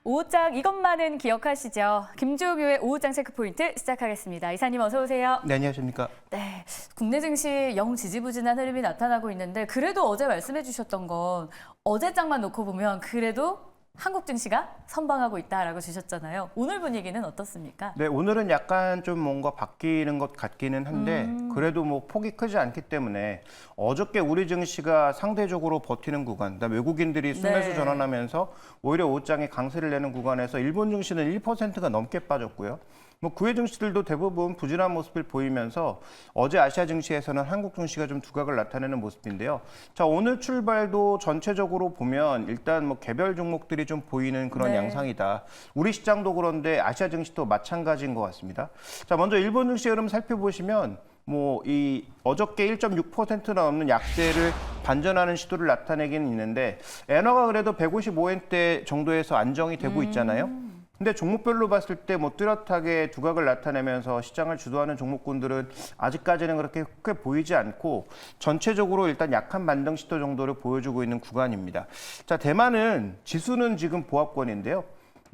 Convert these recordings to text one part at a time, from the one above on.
오후장 이것만은 기억하시죠? 김종효의 오후장 체크포인트 시작하겠습니다. 이사님 어서 오세요. 네, 안녕하십니까. 네, 국내 증시 영 지지부진한 흐름이 나타나고 있는데 그래도 어제 말씀해 주셨던 건 어제장만 놓고 보면 그래도 한국 증시가 선방하고 있다라고 주셨잖아요. 오늘 분위기는 어떻습니까? 네, 오늘은 약간 좀 뭔가 바뀌는 것 같기는 한데 그래도 뭐 폭이 크지 않기 때문에 어저께 우리 증시가 상대적으로 버티는 구간, 그다음에 외국인들이 순매수 네. 전환하면서 오히려 오장에 강세를 내는 구간에서 일본 증시는 1%가 넘게 빠졌고요. 뭐 구해 증시들도 대부분 부진한 모습을 보이면서 어제 아시아 증시에서는 한국 증시가 좀 두각을 나타내는 모습인데요. 자, 오늘 출발도 전체적으로 보면 일단 뭐 개별 종목들이 좀 보이는 그런 네. 양상이다. 우리 시장도 그런데 아시아 증시도 마찬가지인 것 같습니다. 자, 먼저 일본 증시 흐름 살펴보시면 뭐 이 어저께 1.6%나 넘는 약세를 반전하는 시도를 나타내기는 있는데 엔화가 그래도 155엔대 정도에서 안정이 되고 있잖아요. 근데 종목별로 봤을 때 뭐 뚜렷하게 두각을 나타내면서 시장을 주도하는 종목군들은 아직까지는 그렇게 크게 보이지 않고 전체적으로 일단 약한 반등 시도 정도를 보여주고 있는 구간입니다. 자, 대만은 지수는 지금 보합권인데요.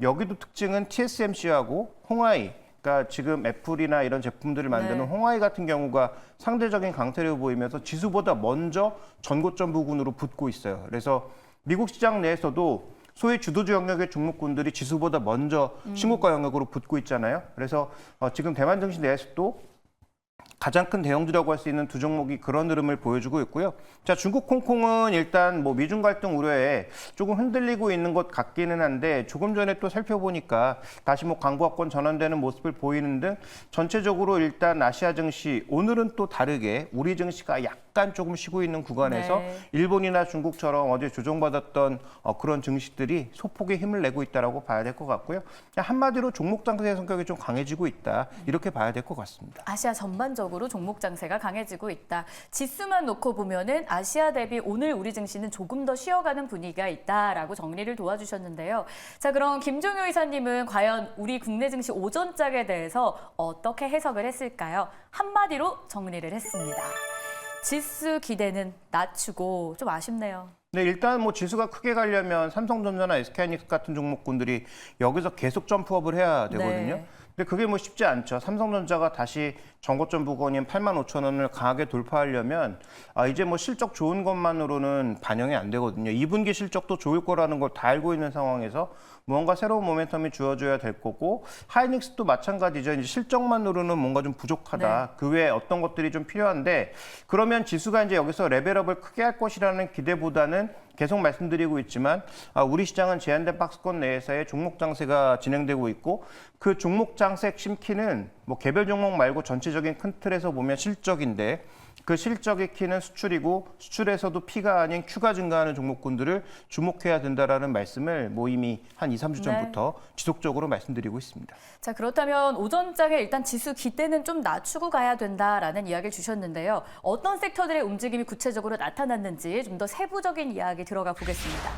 여기도 특징은 TSMC하고 홍하이, 그러니까 지금 애플이나 이런 제품들을 만드는 네. 홍하이 같은 경우가 상대적인 강세를 보이면서 지수보다 먼저 전고점 부근으로 붙고 있어요. 그래서 미국 시장 내에서도 소위 주도주 영역의 종목군들이 지수보다 먼저 신고가 영역으로 붙고 있잖아요. 그래서 지금 대만 증시 내에서도 가장 큰 대형주라고 할 수 있는 두 종목이 그런 흐름을 보여주고 있고요. 자, 중국 홍콩은 일단 뭐 미중 갈등 우려에 조금 흔들리고 있는 것 같기는 한데 조금 전에 또 살펴보니까 다시 뭐 강보합권 전환되는 모습을 보이는 등 전체적으로 일단 아시아 증시 오늘은 또 다르게 우리 증시가 약간 조금 쉬고 있는 구간에서 네. 일본이나 중국처럼 어제 조정받았던 그런 증시들이 소폭의 힘을 내고 있다라고 봐야 될 것 같고요. 그냥 한마디로 종목 장세의 성격이 좀 강해지고 있다 이렇게 봐야 될 것 같습니다. 아시아 전반적으로 종목 장세가 강해지고 있다. 지수만 놓고 보면은 아시아 대비 오늘 우리 증시는 조금 더 쉬어가는 분위기가 있다라고 정리를 도와주셨는데요. 자, 그럼 김종효 이사님은 과연 우리 국내 증시 오전장에 대해서 어떻게 해석을 했을까요? 한마디로 정리를 했습니다. 지수 기대는 낮추고 좀 아쉽네요. 네, 일단 뭐 지수가 크게 가려면 삼성전자나 SK하이닉스 같은 종목군들이 여기서 계속 점프업을 해야 되거든요. 네. 근데 그게 뭐 쉽지 않죠. 삼성전자가 다시 전고점 부근인 85,000원을 강하게 돌파하려면 이제 뭐 실적 좋은 것만으로는 반영이 안 되거든요. 2분기 실적도 좋을 거라는 걸 다 알고 있는 상황에서 뭔가 새로운 모멘텀이 주어져야 될 거고 하이닉스도 마찬가지죠. 이제 실적만으로는 뭔가 좀 부족하다. 네. 그 외에 어떤 것들이 좀 필요한데 그러면 지수가 이제 여기서 레벨업을 크게 할 것이라는 기대보다는 계속 말씀드리고 있지만 우리 시장은 제한된 박스권 내에서의 종목 장세가 진행되고 있고 그 종목 장세 핵심 키는 뭐 개별 종목 말고 전체적인 큰 틀에서 보면 실적인데 그 실적의 키는 수출이고 수출에서도 P가 아닌 Q가 증가하는 종목군들을 주목해야 된다라는 말씀을 뭐 이미 한 2, 3주 전부터 지속적으로 말씀드리고 있습니다. 자, 그렇다면 오전장에 일단 지수 기대는 좀 낮추고 가야 된다라는 이야기를 주셨는데요. 어떤 섹터들의 움직임이 구체적으로 나타났는지 좀 더 세부적인 이야기 들어가 보겠습니다.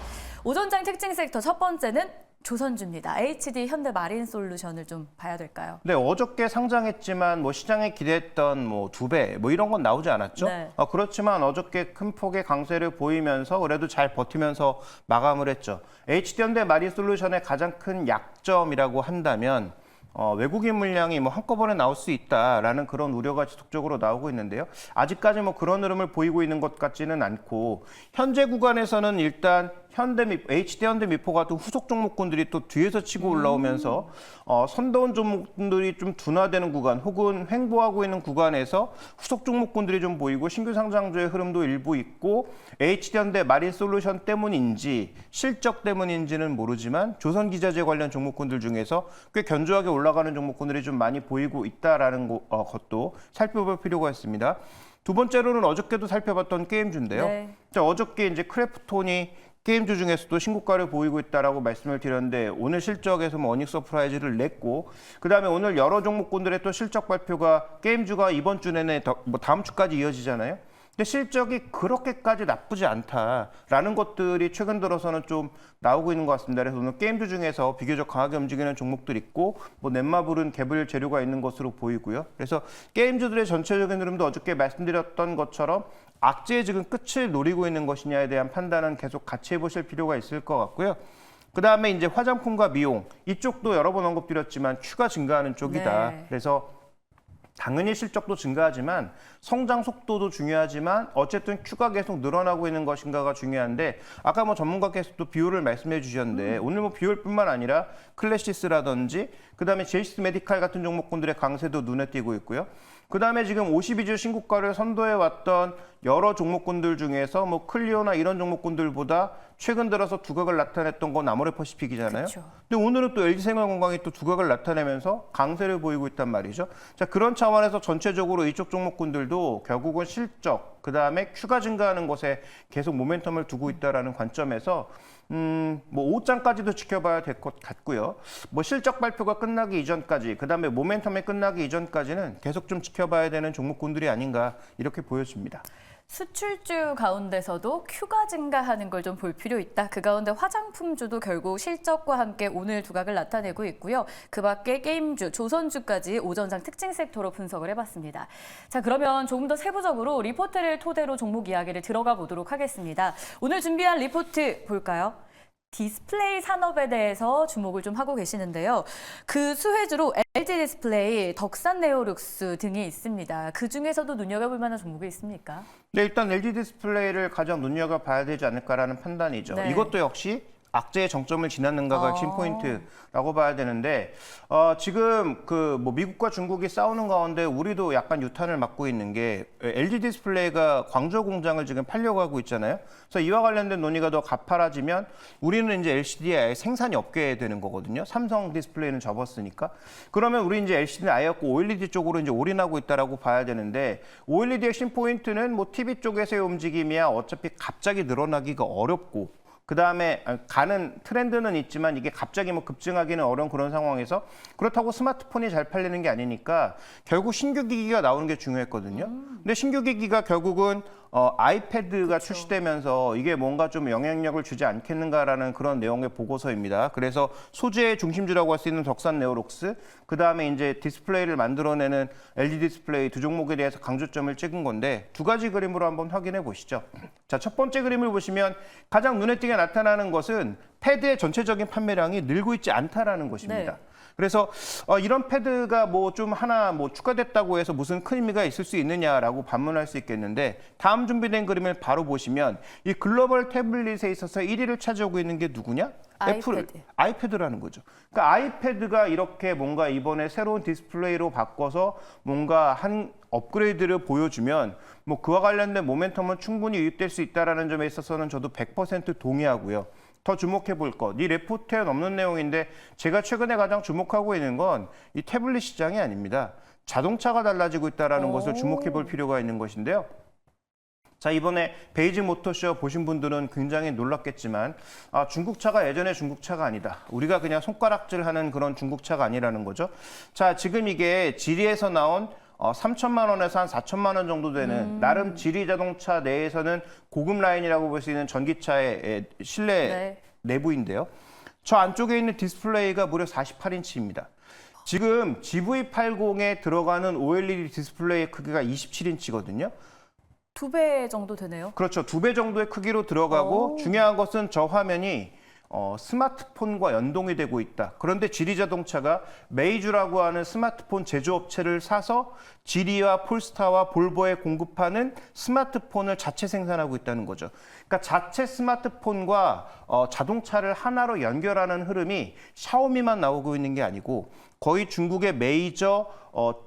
오전장 특징 섹터 첫 번째는 조선주입니다. HD 현대마린솔루션을 좀 봐야 될까요? 네, 어저께 상장했지만 뭐 시장에 기대했던 뭐 2배 뭐 이런 건 나오지 않았죠. 네. 그렇지만 어저께 큰 폭의 강세를 보이면서 그래도 잘 버티면서 마감을 했죠. HD 현대마린솔루션의 가장 큰 약점이라고 한다면 외국인 물량이 뭐 한꺼번에 나올 수 있다라는 그런 우려가 지속적으로 나오고 있는데요. 아직까지 뭐 그런 흐름을 보이고 있는 것 같지는 않고 현재 구간에서는 일단 HD 현대미포 같은 후속 종목군들이 또 뒤에서 치고 올라오면서 선도원 종목군들이 좀 둔화되는 구간 혹은 횡보하고 있는 구간에서 후속 종목군들이 좀 보이고 신규 상장주의 흐름도 일부 있고 HD 현대 마린솔루션 때문인지 실적 때문인지는 모르지만 조선기자재 관련 종목군들 중에서 꽤 견조하게 올라가는 종목군들이 좀 많이 보이고 있다라는 것도 살펴볼 필요가 있습니다. 두 번째로는 어저께도 살펴봤던 게임주인데요. 네. 자, 어저께 이제 크래프톤이 게임주 중에서도 신고가를 보이고 있다라고 말씀을 드렸는데 오늘 실적에서 뭐 어닝 서프라이즈를 냈고 그다음에 오늘 여러 종목군들의 또 실적 발표가 게임주가 이번 주 내내 뭐 다음 주까지 이어지잖아요. 근데 실적이 그렇게까지 나쁘지 않다라는 것들이 최근 들어서는 좀 나오고 있는 것 같습니다. 그래서 오늘 게임주 중에서 비교적 강하게 움직이는 종목들 있고 뭐 넷마블은 개별 재료가 있는 것으로 보이고요. 그래서 게임주들의 전체적인 흐름도 어저께 말씀드렸던 것처럼 악재의 지금 끝을 노리고 있는 것이냐에 대한 판단은 계속 같이 해보실 필요가 있을 것 같고요. 그다음에 이제 화장품과 미용 이쪽도 여러 번 언급드렸지만 Q가 증가하는 쪽이다. 네. 그래서 당연히 실적도 증가하지만 성장 속도도 중요하지만 어쨌든 Q가 계속 늘어나고 있는 것인가가 중요한데 아까 뭐 전문가께서도 비율을 말씀해 주셨는데 오늘 뭐 비율뿐만 아니라 클래시스라든지 그다음에 제이시스 메디칼 같은 종목군들의 강세도 눈에 띄고 있고요. 그다음에 지금 52주 신고가를 선도해 왔던 여러 종목군들 중에서 뭐 클리오나 이런 종목군들보다 최근 들어서 두각을 나타냈던 건 아모레퍼시픽이잖아요. 그쵸. 근데 오늘은 또 LG생활건강이 또 두각을 나타내면서 강세를 보이고 있단 말이죠. 자, 그런 차원에서 전체적으로 이쪽 종목군들도 결국은 실적, 그다음에 Q가 증가하는 것에 계속 모멘텀을 두고 있다라는 관점에서 뭐 5장까지도 지켜봐야 될 것 같고요. 뭐 실적 발표가 끝나기 이전까지, 그다음에 모멘텀이 끝나기 이전까지는 계속 좀 지켜봐야 되는 종목군들이 아닌가 이렇게 보여집니다. 수출주 가운데서도 Q가 증가하는 걸 좀 볼 필요 있다. 그 가운데 화장품주도 결국 실적과 함께 오늘 두각을 나타내고 있고요. 그 밖에 게임주, 조선주까지 오전장 특징 섹터로 분석을 해봤습니다. 자, 그러면 조금 더 세부적으로 리포트를 토대로 종목 이야기를 들어가 보도록 하겠습니다. 오늘 준비한 리포트 볼까요? 디스플레이 산업에 대해서 주목을 좀 하고 계시는데요. 그 수혜주로 LG 디스플레이, 덕산 네오룩스 등이 있습니다. 그 중에서도 눈여겨볼 만한 종목이 있습니까? 네, 일단 LG 디스플레이를 가장 눈여겨봐야 되지 않을까라는 판단이죠. 네. 이것도 역시 악재의 정점을 지났는가가 핵심 포인트라고 봐야 되는데 지금 그 뭐 미국과 중국이 싸우는 가운데 우리도 약간 유탄을 맞고 있는 게 LG 디스플레이가 광저우 공장을 지금 팔려고 하고 있잖아요. 그래서 이와 관련된 논의가 더 가파라지면 우리는 이제 LCD에 아예 생산이 없게 되는 거거든요. 삼성 디스플레이는 접었으니까. 그러면 우리 이제 LCD는 아예 없고 OLED 쪽으로 이제 올인하고 있다라고 봐야 되는데 OLED 핵심 포인트는 뭐 TV 쪽에서의 움직임이야 어차피 갑자기 늘어나기가 어렵고 그다음에 가는 트렌드는 있지만 이게 갑자기 뭐 급증하기는 어려운 그런 상황에서 그렇다고 스마트폰이 잘 팔리는 게 아니니까 결국 신규 기기가 나오는 게 중요했거든요. 근데 신규 기기가 결국은 아이패드가 그쵸. 출시되면서 이게 뭔가 좀 영향력을 주지 않겠는가라는 그런 내용의 보고서입니다. 그래서 소재의 중심주라고 할 수 있는 덕산 네오룩스, 그다음에 이제 디스플레이를 만들어내는 LG 디스플레이 두 종목에 대해서 강조점을 찍은 건데 두 가지 그림으로 한번 확인해 보시죠. 자, 첫 번째 그림을 보시면 가장 눈에 띄게 나타나는 것은 패드의 전체적인 판매량이 늘고 있지 않다라는 것입니다. 네. 그래서 이런 패드가 뭐 좀 하나 뭐 추가됐다고 해서 무슨 큰 의미가 있을 수 있느냐라고 반문할 수 있겠는데 다음 준비된 그림을 바로 보시면 이 글로벌 태블릿에 있어서 1위를 차지하고 있는 게 누구냐? 애플, 아이패드라는 거죠. 그러니까 아이패드가 이렇게 뭔가 이번에 새로운 디스플레이로 바꿔서 뭔가 한 업그레이드를 보여주면 뭐 그와 관련된 모멘텀은 충분히 유입될 수 있다라는 점에 있어서는 저도 100% 동의하고요. 더 주목해 볼 것, 이 레포트에 없는 내용인데 제가 최근에 가장 주목하고 있는 건 이 태블릿 시장이 아닙니다. 자동차가 달라지고 있다는 것을 주목해 볼 필요가 있는 것인데요. 자, 이번에 베이징 모터쇼 보신 분들은 굉장히 놀랐겠지만 중국차가 예전의 중국차가 아니다. 우리가 그냥 손가락질하는 그런 중국차가 아니라는 거죠. 자, 지금 이게 지리에서 나온 3천만 원에서 한 4천만 원 정도 되는 나름 지리 자동차 내에서는 고급 라인이라고 볼 수 있는 전기차의 실내 네. 내부인데요. 저 안쪽에 있는 디스플레이가 무려 48인치입니다. 지금 GV80에 들어가는 OLED 디스플레이의 크기가 27인치거든요. 2배 정도 되네요. 그렇죠. 2배 정도의 크기로 들어가고 오. 중요한 것은 저 화면이 스마트폰과 연동이 되고 있다. 그런데 지리자동차가 메이주라고 하는 스마트폰 제조업체를 사서 지리와 폴스타와 볼보에 공급하는 스마트폰을 자체 생산하고 있다는 거죠. 그러니까 자체 스마트폰과 자동차를 하나로 연결하는 흐름이 샤오미만 나오고 있는 게 아니고 거의 중국의 메이저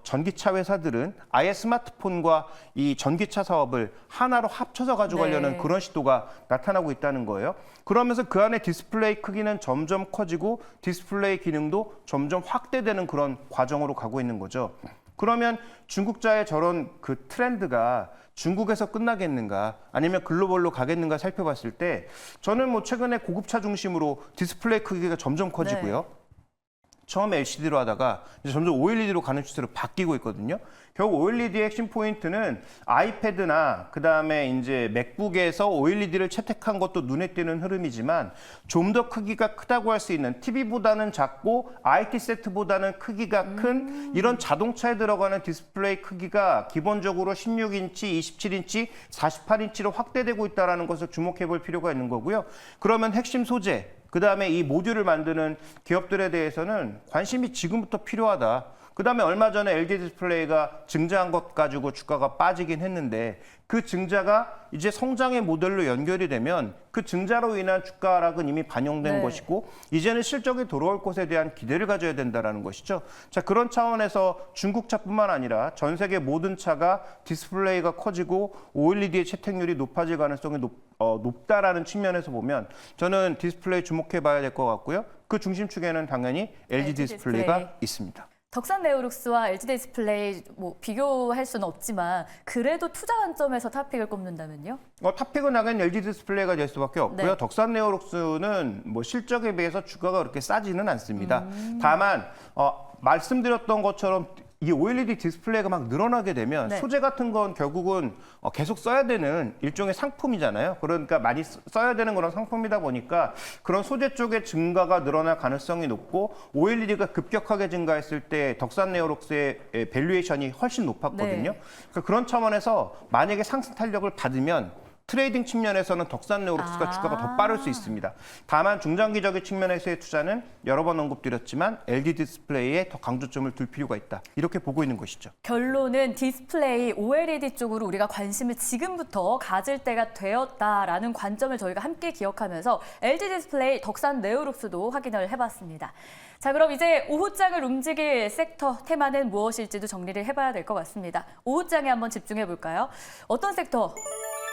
전기차 회사들은 아예 스마트폰과 이 전기차 사업을 하나로 합쳐서 가져가려는 네. 그런 시도가 나타나고 있다는 거예요. 그러면서 그 안에 디스플레이 크기는 점점 커지고 디스플레이 기능도 점점 확대되는 그런 과정으로 가고 있는 거죠. 그러면 중국자의 저런 그 트렌드가 중국에서 끝나겠는가 아니면 글로벌로 가겠는가 살펴봤을 때 저는 뭐 최근에 고급차 중심으로 디스플레이 크기가 점점 커지고요. 네. 처음 LCD로 하다가 이제 점점 OLED로 가는 추세로 바뀌고 있거든요. 결국 OLED의 핵심 포인트는 아이패드나 그다음에 이제 맥북에서 OLED를 채택한 것도 눈에 띄는 흐름이지만 좀 더 크기가 크다고 할 수 있는 TV보다는 작고 IT 세트보다는 크기가 큰 이런 자동차에 들어가는 디스플레이 크기가 기본적으로 16인치, 27인치, 48인치로 확대되고 있다는 것을 주목해 볼 필요가 있는 거고요. 그러면 핵심 소재 그다음에 이 모듈을 만드는 기업들에 대해서는 관심이 지금부터 필요하다. 그다음에 얼마 전에 LG 디스플레이가 증자한 것 가지고 주가가 빠지긴 했는데 그 증자가 이제 성장의 모델로 연결이 되면 그 증자로 인한 주가 하락은 이미 반영된 네. 것이고 이제는 실적이 돌아올 것에 대한 기대를 가져야 된다는 것이죠. 자, 그런 차원에서 중국 차뿐만 아니라 전 세계 모든 차가 디스플레이가 커지고 OLED의 채택률이 높아질 가능성이 높다라는 측면에서 보면 저는 디스플레이 주목해 봐야 될 것 같고요. 그 중심축에는 당연히 LG 디스플레이가 디스플레이. 있습니다. 덕산 네오룩스와 LG 디스플레이 뭐 비교할 수는 없지만 그래도 투자 관점에서 탑픽을 꼽는다면요? 탑픽은 당연히 LG 디스플레이가 될 수밖에 없고요. 네. 덕산 네오룩스는 뭐 실적에 비해서 주가가 그렇게 싸지는 않습니다. 다만 말씀드렸던 것처럼 이 OLED 디스플레이가 막 늘어나게 되면 네. 소재 같은 건 결국은 계속 써야 되는 일종의 상품이잖아요. 그러니까 많이 써야 되는 그런 상품이다 보니까 그런 소재 쪽의 증가가 늘어날 가능성이 높고 OLED가 급격하게 증가했을 때 덕산 네오룩스의 밸류에이션이 훨씬 높았거든요. 네. 그러니까 그런 차원에서 만약에 상승 탄력을 받으면 트레이딩 측면에서는 덕산 네오룩스가 주가가 더 빠를 수 있습니다. 다만 중장기적인 측면에서의 투자는 여러 번 언급드렸지만 LG 디스플레이에 더 강조점을 둘 필요가 있다. 이렇게 보고 있는 것이죠. 결론은 디스플레이 OLED 쪽으로 우리가 관심을 지금부터 가질 때가 되었다라는 관점을 저희가 함께 기억하면서 LG 디스플레이, 덕산 네오룩스도 확인을 해봤습니다. 자, 그럼 이제 오후장을 움직일 섹터 테마는 무엇일지도 정리를 해봐야 될 것 같습니다. 오후장에 한번 집중해 볼까요? 어떤 섹터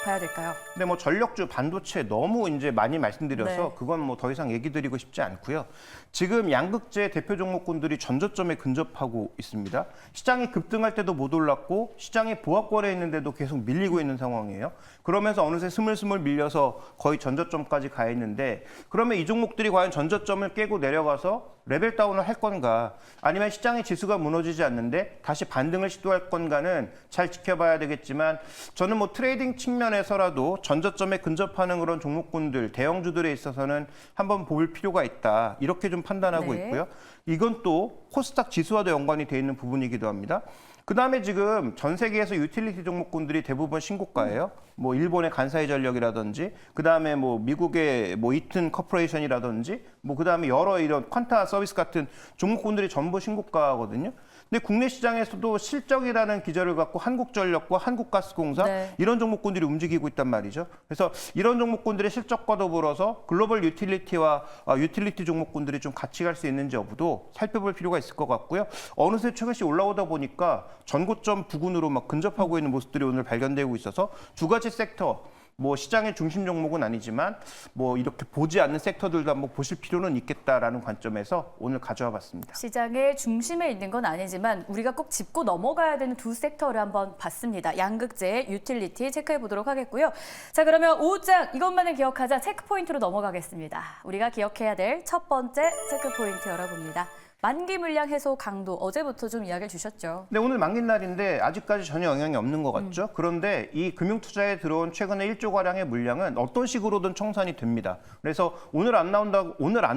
봐야 될까요? 근데 뭐 전력주 반도체 너무 이제 많이 말씀드려서 네. 그건 뭐 더 이상 얘기 드리고 싶지 않고요. 지금 양극재 대표 종목군들이 전저점에 근접하고 있습니다. 시장이 급등할 때도 못 올랐고 시장이 보합권에 있는데도 계속 밀리고 있는 상황이에요. 그러면서 어느새 스물스물 밀려서 거의 전저점까지 가 있는데 그러면 이 종목들이 과연 전저점을 깨고 내려가서 레벨 다운을 할 건가 아니면 시장의 지수가 무너지지 않는데 다시 반등을 시도할 건가는 잘 지켜봐야 되겠지만 저는 뭐 트레이딩 측면에서라도 전저점에 근접하는 그런 종목군들 대형주들에 있어서는 한번 볼 필요가 있다 이렇게 좀 판단하고 네. 있고요. 이건 또 코스닥 지수와도 연관이 돼 있는 부분이기도 합니다. 그다음에 지금 전 세계에서 유틸리티 종목군들이 대부분 신고가예요. 뭐 일본의 간사이 전력이라든지 그다음에 뭐 미국의 뭐 이튼 커퍼레이션이라든지 뭐 그다음에 여러 이런 퀀타 서비스 같은 종목군들이 전부 신고가거든요. 근데 국내 시장에서도 실적이라는 기저를 갖고 한국전력과 한국가스공사 네. 이런 종목군들이 움직이고 있단 말이죠. 그래서 이런 종목군들의 실적과 더불어서 글로벌 유틸리티와 유틸리티 종목군들이 좀 같이 갈 수 있는지 여부도 살펴볼 필요가 있을 것 같고요. 어느새 최근씩 올라오다 보니까 전고점 부근으로 막 근접하고 있는 모습들이 오늘 발견되고 있어서 두 가지 섹터 뭐 시장의 중심 종목은 아니지만 뭐 이렇게 보지 않는 섹터들도 한번 보실 필요는 있겠다라는 관점에서 오늘 가져와 봤습니다. 시장의 중심에 있는 건 아니지만 우리가 꼭 짚고 넘어가야 되는 두 섹터를 한번 봤습니다. 양극재, 유틸리티 체크해 보도록 하겠고요. 자, 그러면 오후장 이것만은 기억하자 체크 포인트로 넘어가겠습니다. 우리가 기억해야 될 첫 번째 체크 포인트 열어봅니다. 만기 물량 해소 강도 어제부터 좀 이야기를 주셨죠. 네, 오늘 만기 날인데 아직까지 전혀 영향이 없는 것 같죠. 그런데 이 금융투자에 들어온 최근에 1조 가량의 물량은 어떤 식으로든 청산이 됩니다. 그래서 오늘 안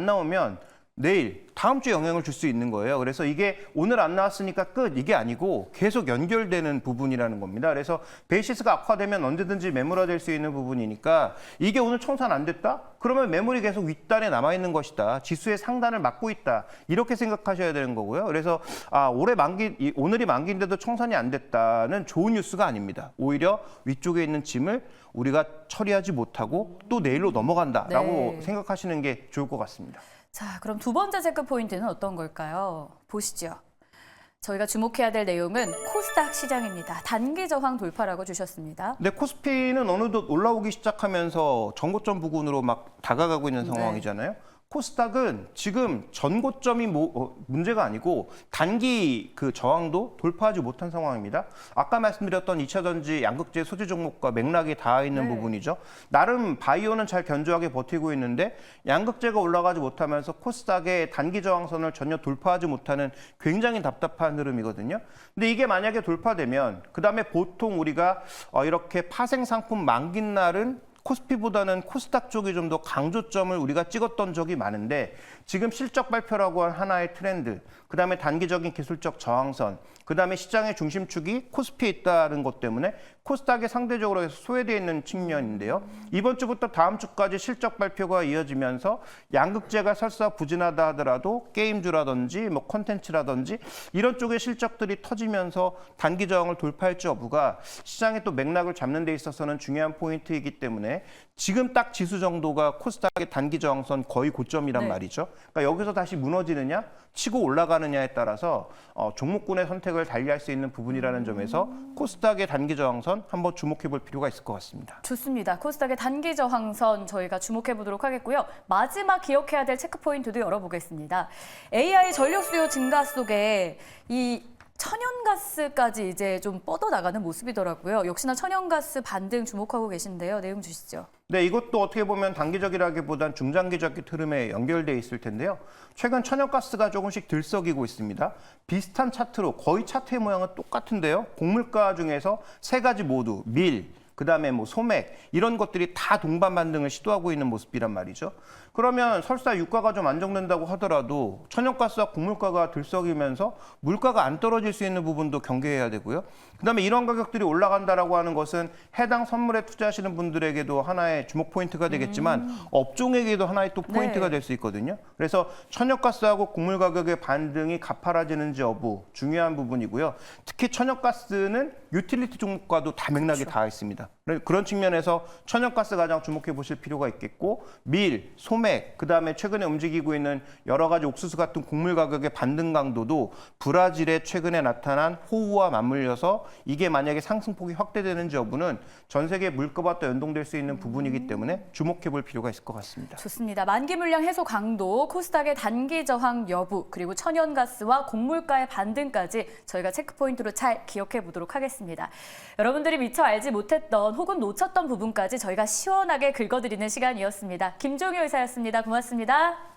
나오면 내일 다음 주에 영향을 줄 수 있는 거예요. 그래서 이게 오늘 안 나왔으니까 끝 이게 아니고 계속 연결되는 부분이라는 겁니다. 그래서 베이시스가 악화되면 언제든지 매물화될 수 있는 부분이니까 이게 오늘 청산 안 됐다? 그러면 매물이 계속 윗단에 남아 있는 것이다. 지수의 상단을 막고 있다. 이렇게 생각하셔야 되는 거고요. 그래서 오늘이 만기인데도 청산이 안 됐다는 좋은 뉴스가 아닙니다. 오히려 위쪽에 있는 짐을 우리가 처리하지 못하고 또 내일로 넘어간다라고 네. 생각하시는 게 좋을 것 같습니다. 자, 그럼 두 번째 체크 포인트는 어떤 걸까요? 보시죠. 저희가 주목해야 될 내용은 코스닥 시장입니다. 단기 저항 돌파라고 주셨습니다. 근데 코스피는 어느덧 올라오기 시작하면서 전고점 부근으로 막 다가가고 있는 네. 상황이잖아요. 코스닥은 지금 전고점이 문제가 아니고 단기 그 저항도 돌파하지 못한 상황입니다. 아까 말씀드렸던 2차 전지 양극재 소재 종목과 맥락이 닿아 있는 네. 부분이죠. 나름 바이오는 잘 견조하게 버티고 있는데 양극재가 올라가지 못하면서 코스닥의 단기 저항선을 전혀 돌파하지 못하는 굉장히 답답한 흐름이거든요. 근데 이게 만약에 돌파되면 그다음에 보통 우리가 이렇게 파생 상품 만긴 날은 코스피보다는 코스닥 쪽이 좀 더 강조점을 우리가 찍었던 적이 많은데 지금 실적 발표라고 한 하나의 트렌드, 그다음에 단기적인 기술적 저항선, 그다음에 시장의 중심축이 코스피에 있다는 것 때문에 코스닥이 상대적으로 해서 소외되어 있는 측면인데요. 이번 주부터 다음 주까지 실적 발표가 이어지면서 양극재가 설사 부진하다 하더라도 게임주라든지 뭐 콘텐츠라든지 이런 쪽의 실적들이 터지면서 단기 저항을 돌파할지 여부가 시장의 또 맥락을 잡는 데 있어서는 중요한 포인트이기 때문에 지금 딱 지수 정도가 코스닥의 단기 저항선 거의 고점이란 네. 말이죠. 그러니까 여기서 다시 무너지느냐, 치고 올라가느냐에 따라서 종목군의 선택을 달리할 수 있는 부분이라는 점에서 코스닥의 단기 저항선 한번 주목해 볼 필요가 있을 것 같습니다. 좋습니다. 코스닥의 단기 저항선 저희가 주목해 보도록 하겠고요. 마지막 기억해야 될 체크 포인트도 열어보겠습니다. AI 전력 수요 증가 속에 이 천연가스까지 이제 좀 뻗어나가는 모습이더라고요. 역시나 천연가스 반등 주목하고 계신데요. 내용 주시죠. 네, 이것도 어떻게 보면 단기적이라기보단 중장기적 흐름에 연결돼 있을 텐데요. 최근 천연가스가 조금씩 들썩이고 있습니다. 비슷한 차트로 거의 차트의 모양은 똑같은데요. 곡물가 중에서 세 가지 모두 밀, 그다음에 뭐 소맥 이런 것들이 다 동반 반등을 시도하고 있는 모습이란 말이죠. 그러면 설사 유가가 좀 안정된다고 하더라도 천연가스와 곡물가가 들썩이면서 물가가 안 떨어질 수 있는 부분도 경계해야 되고요. 그다음에 이런 가격들이 올라간다라고 하는 것은 해당 선물에 투자하시는 분들에게도 하나의 주목 포인트가 되겠지만 업종에게도 하나의 또 포인트가 네. 될 수 있거든요. 그래서 천연가스하고 곡물 가격의 반등이 가파라지는지 여부 중요한 부분이고요. 특히 천연가스는 유틸리티 종목과도 다 맥락이 닿아 있습니다. 그런 측면에서 천연가스 가장 주목해 보실 필요가 있겠고 밀, 소맥, 그다음에 최근에 움직이고 있는 여러 가지 옥수수 같은 곡물 가격의 반등 강도도 브라질에 최근에 나타난 호우와 맞물려서 이게 만약에 상승폭이 확대되는지 여부는 전 세계 물가와 또 연동될 수 있는 부분이기 때문에 주목해 볼 필요가 있을 것 같습니다. 좋습니다. 만기 물량 해소 강도, 코스닥의 단기 저항 여부, 그리고 천연가스와 곡물가의 반등까지 저희가 체크 포인트로 잘 기억해 보도록 하겠습니다. 여러분들이 미처 알지 못했던 혹은 놓쳤던 부분까지 저희가 시원하게 긁어드리는 시간이었습니다. 김종효 의사였습니다. 고맙습니다.